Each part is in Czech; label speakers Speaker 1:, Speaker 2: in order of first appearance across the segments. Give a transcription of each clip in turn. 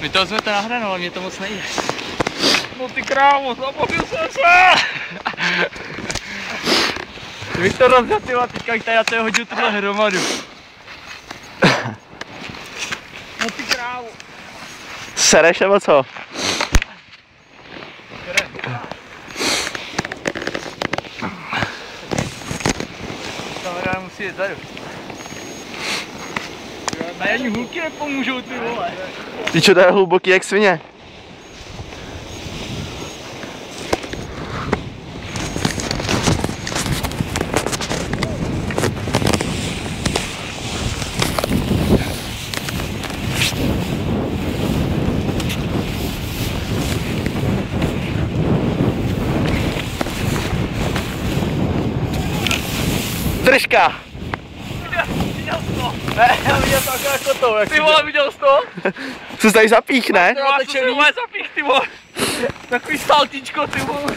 Speaker 1: Vy to vezmete na hranu, ale mě to moc nejde. No ty krávo, zapotil jsem se! Bych to rozjatil teďka, jak tady na to hodil tuhle hromadu. No ty krávo.
Speaker 2: Sereš nebo co?
Speaker 1: Kamera musí jít tady. A ani hůlky nepomůžou, ty vole.
Speaker 2: Ty čo, to je hluboký jak svině. Držka!
Speaker 1: Viděl jsi to?
Speaker 2: Ne, já viděl to akorát kotou.
Speaker 1: Ty vole, viděl jsi to?
Speaker 2: Co se tady zapích, ne?
Speaker 1: Já jsem si vole zapích, ty vole. Takový saltíčko, ty vole.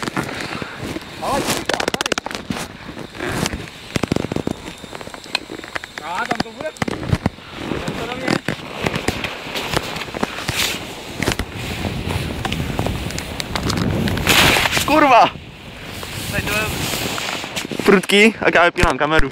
Speaker 1: Ale tam to bude. Tam to na mě.
Speaker 2: Kurva!
Speaker 1: Teď to je...
Speaker 2: Prudký a já vypínám kameru.